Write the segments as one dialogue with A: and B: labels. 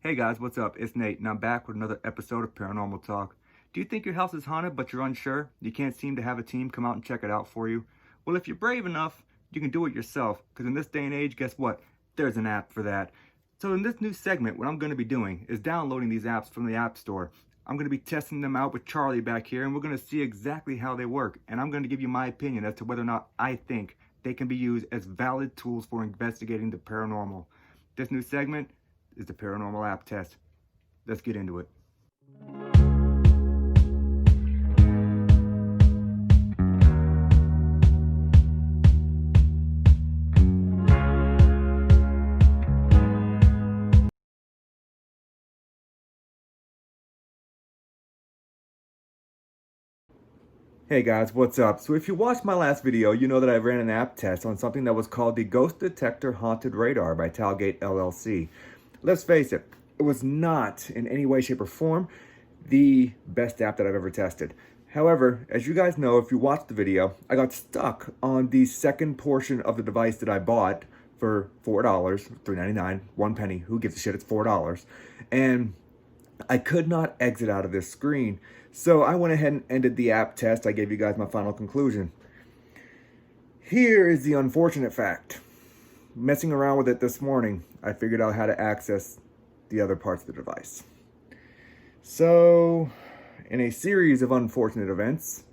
A: Hey guys, what's up? It's Nate, and I'm back with another episode of Paranormal Talk. Do you think your house is haunted but you're unsure? You can't seem to have a team come out and check it out for you? Well, if you're brave enough, you can do it yourself, because in this day and age, guess what? There's an app for that. So in this new segment, what I'm going to be doing is downloading these apps from the App Store. I'm going to be testing them out with Charlie back here, and we're going to see exactly how they work. And I'm going to give you my opinion as to whether or not I think they can be used as valid tools for investigating the paranormal. This new segment is the Paranormal App Test. Let's get into it. Hey guys, what's up? So if you watched my last video, you know that I ran an app test on something that was called the Ghost Detector Haunted Radar by Talgate LLC. Let's face it, it was not in any way, shape, or form the best app that I've ever tested. However, as you guys know, if you watched the video, I got stuck on the second portion of the device that I bought for $4, $3.99, 1 penny. Who gives a shit? It's $4. And I could not exit out of this screen. So I went ahead and ended the app test. I gave you guys my final conclusion. Here is the unfortunate fact. Messing around with it this morning, I figured out how to access the other parts of the device. So, in a series of unfortunate events,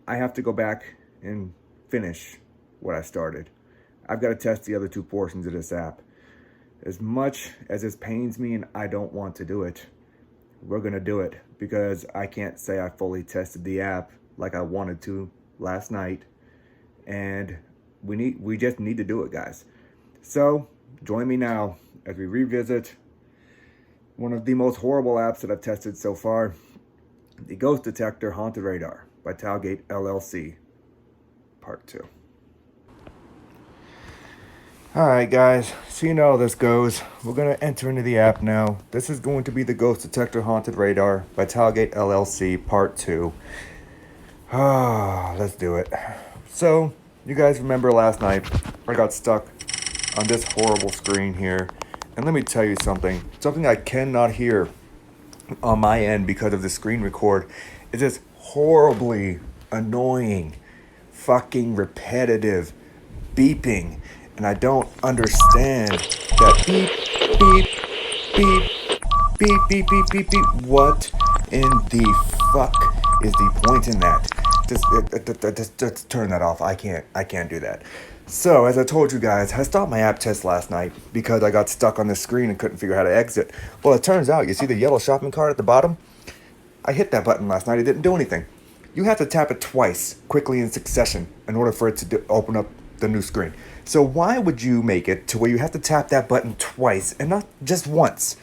A: I have to go back and finish what I started. I've got to test the other two portions of this app. As much as this pains me and I don't want to do it, we're going to do it, because I can't say I fully tested the app like I wanted to last night, and we just need to do it, guys. So join me now as we revisit one of the most horrible apps that I've tested so far, the Ghost Detector Haunted Radar by Talgate LLC, Part 2. Alright guys, so you know how this goes. We're going to enter into the app now. This is going to be the Ghost Detector Haunted Radar by Talgate LLC Part 2. Let's do it. So, you guys remember last night, I got stuck on this horrible screen here. And let me tell you something I cannot hear on my end because of the screen record is this horribly annoying, fucking repetitive beeping. And I don't understand that beep, beep, beep, beep, beep, beep, beep, beep. What in the fuck is the point in that? Just turn that off. I can't do that. So, as I told you guys, I stopped my app test last night because I got stuck on this screen and couldn't figure out how to exit. Well, it turns out, you see the yellow shopping cart at the bottom? I hit that button last night. It didn't do anything. You have to tap it twice, quickly in succession, in order for it to open up the new screen. So why would you make it to where you have to tap that button twice and not just once?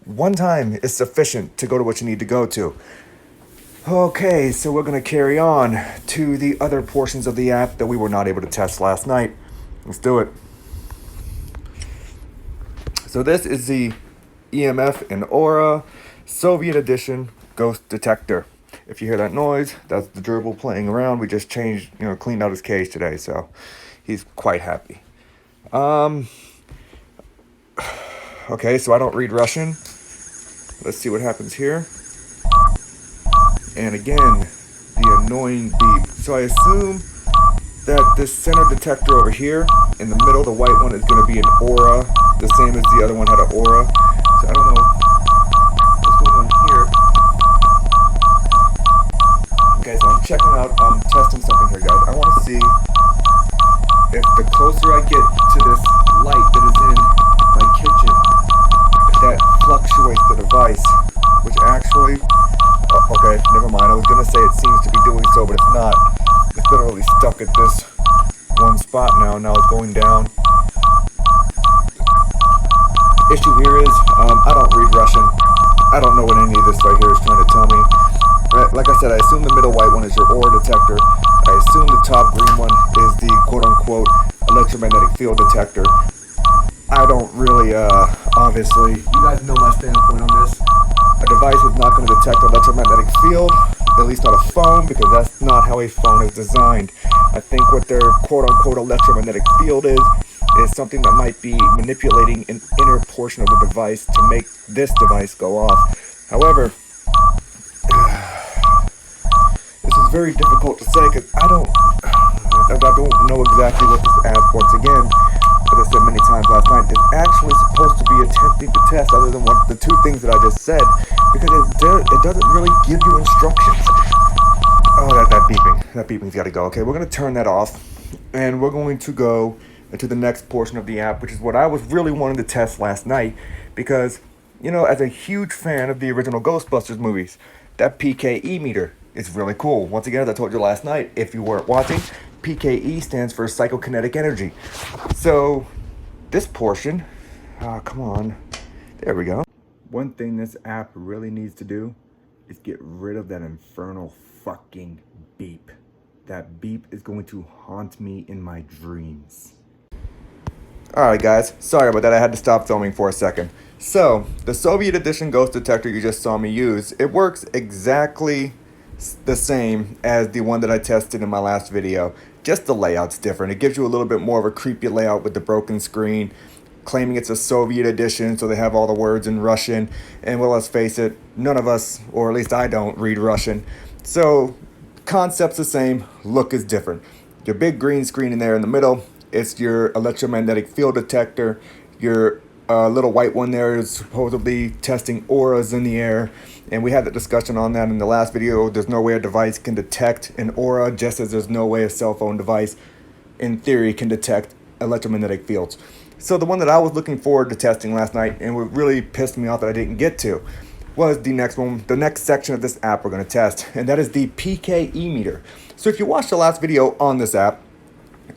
A: One time is sufficient to go to what you need to go to. Okay, so we're going to carry on to the other portions of the app that we were not able to test last night. Let's do it. So this is the EMF and Aura Soviet Edition Ghost Detector. If you hear that noise, that's the gerbil playing around. We just cleaned out his cage today, so he's quite happy. Okay, so I don't read Russian. Let's see what happens here. And again, the annoying beep. So I assume that this center detector over here, in the middle, the white one, is going to be an aura, the same as the other one had an aura. So I don't know what's going on here. Okay, so I'm testing something here, guys. I want to see if the closer I get to this light that is in my kitchen, if that fluctuates the device, which actually, okay, never mind. I was going to say it seems to be doing so, but it's not. It's literally stuck at this one spot now. Now it's going down. Issue here is, I don't read Russian. I don't know what any of this right here is trying to tell me. Like I said, I assume the middle white one is your aura detector. I assume the top green one is the quote-unquote electromagnetic field detector. I don't really, obviously, you guys know my standpoint on this. A device is not going to detect electromagnetic field, at least not a phone, because that's not how a phone is designed. I think what their quote-unquote electromagnetic field is is something that might be manipulating an inner portion of the device to make this device go off. However, this is very difficult to say because I don't know exactly what this app, once again, as I said many times last night, is actually supposed to be attempting to test, other than what the two things that I just said, because it doesn't really give you instructions. Oh, that beeping's got to go. Okay, we're going to turn that off, and we're going to go into the next portion of the app, which is what I was really wanting to test last night, because, you know, as a huge fan of the original Ghostbusters movies, that PKE meter is really cool. Once again, as I told you last night, if you weren't watching, PKE stands for psychokinetic energy. So this portion, come on, there we go. One thing this app really needs to do is get rid of that infernal fucking beep. That beep is going to haunt me in my dreams. Alright guys, sorry about that, I had to stop filming for a second. So, the Soviet edition ghost detector you just saw me use, it works exactly the same as the one that I tested in my last video. Just the layout's different. It gives you a little bit more of a creepy layout with the broken screen, claiming it's a Soviet edition, so they have all the words in Russian. And well, let's face it, none of us, or at least I don't, read Russian. So, concept's the same, look is different. Your big green screen in there in the middle, it's your electromagnetic field detector. Your little white one there is supposedly testing auras in the air. And we had that discussion on that in the last video. There's no way a device can detect an aura, just as there's no way a cell phone device, in theory, can detect electromagnetic fields. So the one that I was looking forward to testing last night, and what really pissed me off that I didn't get to, was the next one, the next section of this app we're going to test, and that is the PKE meter. So if you watched the last video on this app,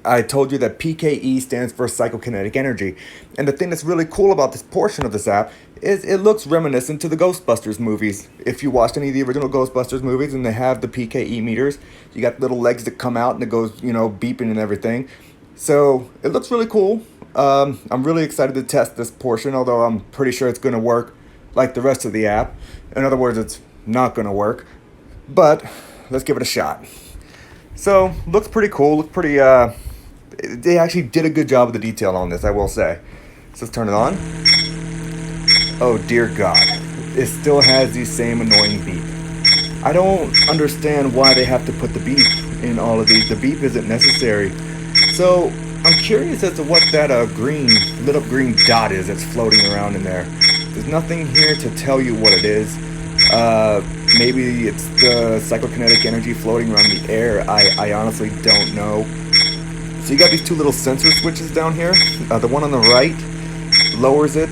A: I told you that PKE stands for psychokinetic energy. And the thing that's really cool about this portion of this app is it looks reminiscent to the Ghostbusters movies. If you watched any of the original Ghostbusters movies and they have the PKE meters, you got little legs that come out and it goes, you know, beeping and everything. So it looks really cool. I'm really excited to test this portion, although I'm pretty sure it's going to work like the rest of the app. In other words, it's not going to work. But let's give it a shot. So, looks pretty cool, looks pretty, they actually did a good job of the detail on this, I will say. So let's turn it on. Oh dear God, it still has the same annoying beep. I don't understand why they have to put the beep in all of these. The beep isn't necessary. So, I'm curious as to what that lit up green dot is that's floating around in there. There's nothing here to tell you what it is. Maybe it's the psychokinetic energy floating around the air. I honestly don't know. So you got these two little sensor switches down here. The one on the right lowers it.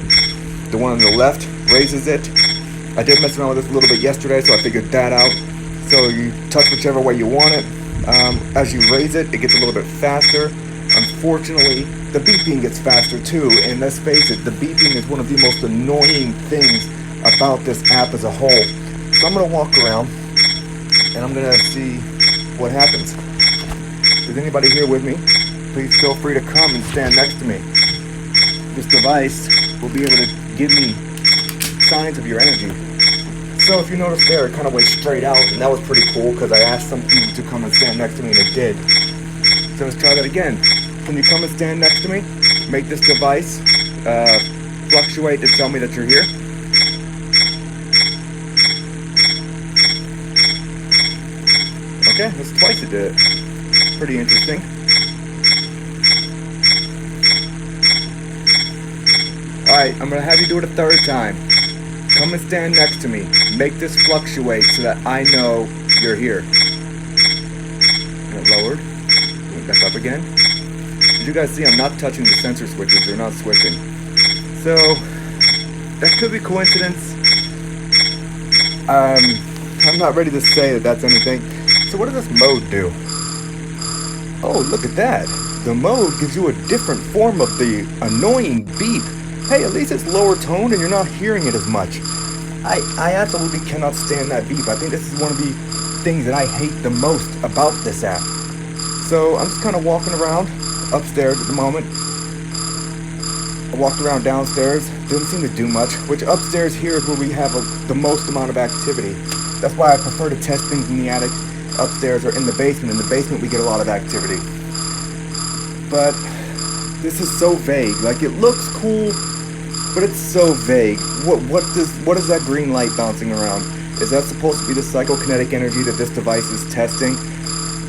A: The one on the left raises it. I did mess around with this a little bit yesterday, so I figured that out. So you touch whichever way you want it. As you raise it, it gets a little bit faster. Unfortunately, the beeping gets faster too. And let's face it, the beeping is one of the most annoying things about this app as a whole. So I'm going to walk around and I'm going to see what happens. Is anybody here with me? Please feel free to come and stand next to me. This device will be able to give me signs of your energy. So if you notice there, it kind of went straight out, and that was pretty cool because I asked something to come and stand next to me and it did. So let's try that again. Can you come and stand next to me? Make this device fluctuate to tell me that you're here. Okay, that's twice it did it. Pretty interesting. Alright, I'm going to have you do it a third time. Come and stand next to me. Make this fluctuate so that I know you're here. And it lowered. Went back up again. As you guys see, I'm not touching the sensor switches. They're not switching. So, that could be coincidence. I'm not ready to say that that's anything. So what does this mode do? Oh, look at that. The mode gives you a different form of the annoying beep. Hey, at least it's lower toned and you're not hearing it as much. I absolutely cannot stand that beep. I think this is one of the things that I hate the most about this app. So I'm just kind of walking around upstairs at the moment. I walked around downstairs, didn't seem to do much, which upstairs here is where we have the most amount of activity. That's why I prefer to test things in the attic, upstairs, or in the basement. In the basement we get a lot of activity. But this is so vague. Like, it looks cool, but it's so vague. What is that green light bouncing around? Is that supposed to be the psychokinetic energy that this device is testing?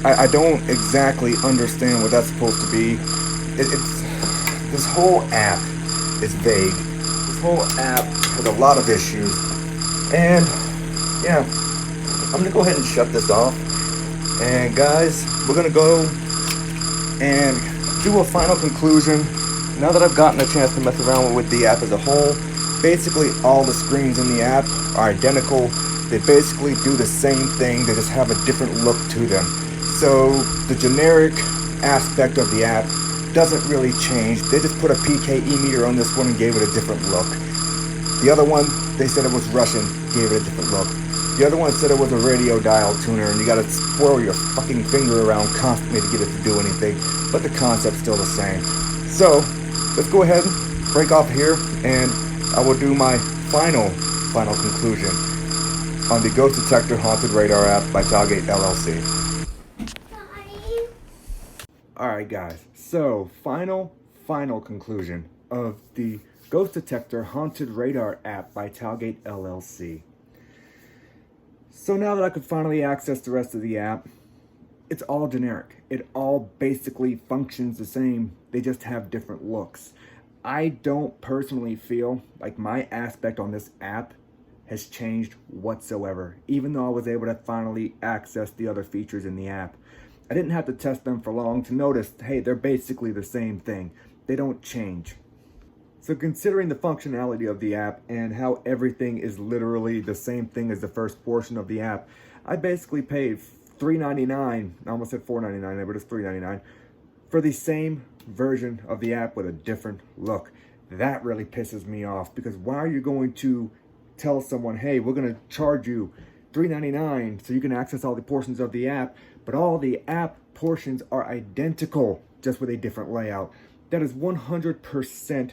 A: I don't exactly understand what that's supposed to be. It's this whole app is vague. This whole app has a lot of issues. And yeah, I'm gonna go ahead and shut this off. And guys, we're gonna go and do a final conclusion. Now that I've gotten a chance to mess around with the app as a whole, basically all the screens in the app are identical. They basically do the same thing, they just have a different look to them. So the generic aspect of the app doesn't really change. They just put a PKE meter on this one and gave it a different look. The other one, they said it was Russian, gave it a different look. The other one said it was a radio dial tuner and you gotta swirl your fucking finger around constantly to get it to do anything, but the concept's still the same. So, let's go ahead and break off here and I will do my final conclusion on the Ghost Detector Haunted Radar app by Talgate LLC. Alright guys, so final conclusion of the Ghost Detector Haunted Radar app by Talgate LLC. So now that I could finally access the rest of the app, it's all generic. It all basically functions the same. They just have different looks. I don't personally feel like my aspect on this app has changed whatsoever, even though I was able to finally access the other features in the app. I didn't have to test them for long to notice, hey, they're basically the same thing. They don't change. So considering the functionality of the app and how everything is literally the same thing as the first portion of the app, I basically paid $3.99, I almost said $4.99, but it's $3.99, for the same version of the app with a different look. That really pisses me off, because why are you going to tell someone, hey, we're going to charge you $3.99 so you can access all the portions of the app, but all the app portions are identical, just with a different layout? That is 100%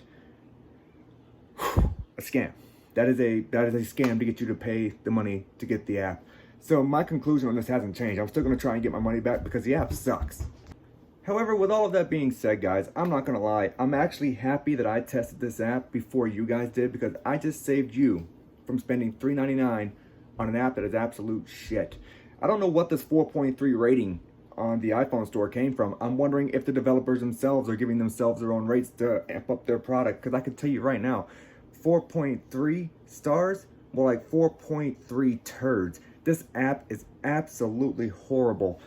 A: a scam. That is a scam to get you to pay the money to get the app. So my conclusion on this hasn't changed. I'm still going to try and get my money back because the app sucks. However, with all of that being said, guys, I'm not going to lie. I'm actually happy that I tested this app before you guys did, because I just saved you from spending $3.99 on an app that is absolute shit. I don't know what this 4.3 rating on the iPhone store came from. I'm wondering if the developers themselves are giving themselves their own rates to amp up their product, because I can tell you right now, 4.3 stars, more like 4.3 turds. This app is absolutely horrible.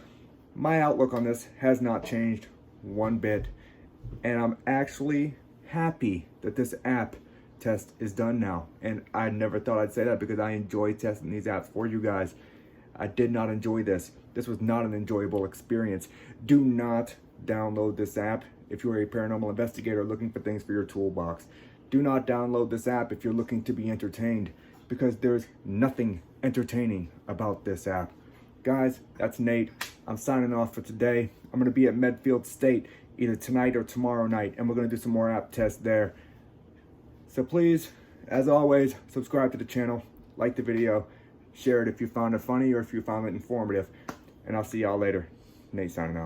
A: My outlook on this has not changed one bit, and I'm actually happy that this app test is done now. And I never thought I'd say that, because I enjoy testing these apps for you guys. I did not enjoy this. This was not an enjoyable experience. Do not download this app if you're a paranormal investigator looking for things for your toolbox. Do not download this app if you're looking to be entertained, because there's nothing entertaining about this app. Guys, that's Nate. I'm signing off for today. I'm going to be at Medfield State either tonight or tomorrow night, and we're going to do some more app tests there. So please, as always, subscribe to the channel, like the video, share it if you found it funny or if you found it informative, and I'll see y'all later. Nate signing out.